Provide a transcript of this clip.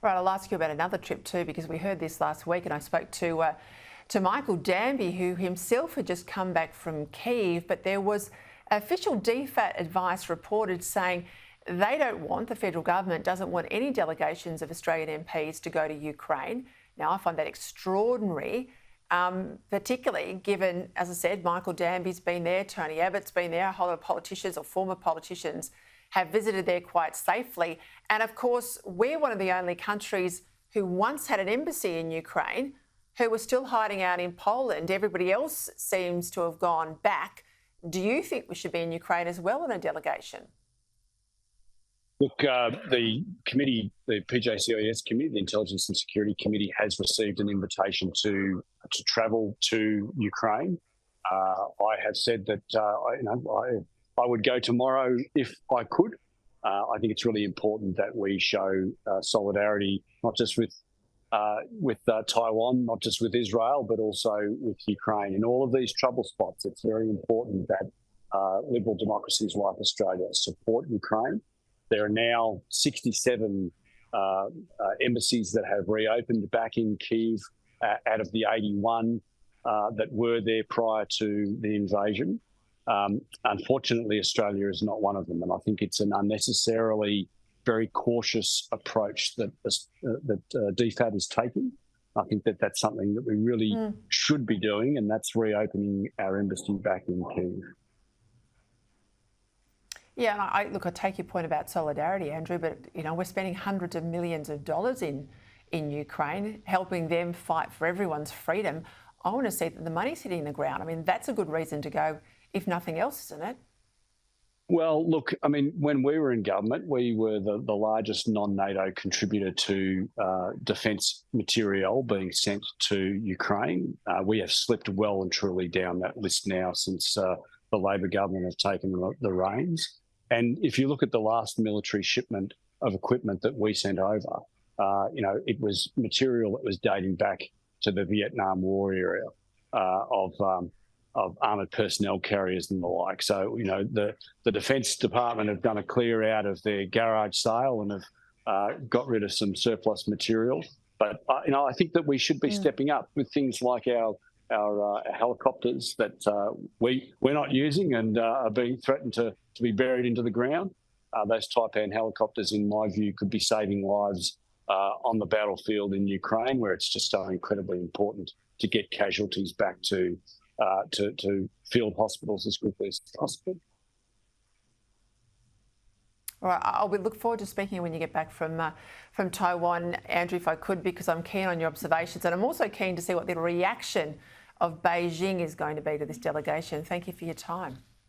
Right, I'll ask you about another trip too, because we heard this last week, and I spoke to Michael Danby, who himself had just come back from Kyiv, but there was official DFAT advice reported saying they don't want, the federal government doesn't want any delegations of Australian MPs to go to Ukraine. Now, I find that extraordinary, particularly given, as I said, Michael Danby's been there, Tony Abbott's been there, a whole lot of politicians or former politicians have visited there quite safely. And of course, we're one of the only countries who once had an embassy in Ukraine who were still hiding out in Poland. Everybody else seems to have gone back. Do you think we should be in Ukraine as well in a delegation? Look, the committee, the PJCIS committee, the Intelligence and Security Committee, has received an invitation to travel to Ukraine. I have said that I would go tomorrow if I could. I think it's really important that we show solidarity, not just with Taiwan, not just with Israel, but also with Ukraine. In all of these trouble spots, it's very important that liberal democracies like Australia support Ukraine. There are now 67 embassies that have reopened back in Kyiv out of the 81 that were there prior to the invasion. Unfortunately, Australia is not one of them, and I think it's an unnecessarily very cautious approach that DFAT is taking. I think that that's something that we really should be doing, and that's reopening our embassy back in Kyiv. Yeah, and I take your point about solidarity, Andrew, but we're spending hundreds of millions of dollars in Ukraine, helping them fight for everyone's freedom. I want to see that the money's hitting the ground. I mean, that's a good reason to go, if nothing else, isn't it? Well, look, I mean, when we were in government, we were the largest non-NATO contributor to defence material being sent to Ukraine. We have slipped well and truly down that list now since the Labor government have taken the reins. And if you look at the last military shipment of equipment that we sent over, it was material that was dating back to the Vietnam War era of armoured personnel carriers and the like. So, the Defence Department have done a clear out of their garage sale and have got rid of some surplus material. But, I think that we should be stepping up with things like our helicopters that we're not using and are being threatened to be buried into the ground. Those Taiwan helicopters, in my view, could be saving lives on the battlefield in Ukraine, where it's just so incredibly important to get casualties back to field hospitals as quickly as possible. All right, I would look forward to speaking when you get back from Taiwan, Andrew, if I could, because I'm keen on your observations, and I'm also keen to see what the reaction of Beijing is going to be to this delegation. Thank you for your time.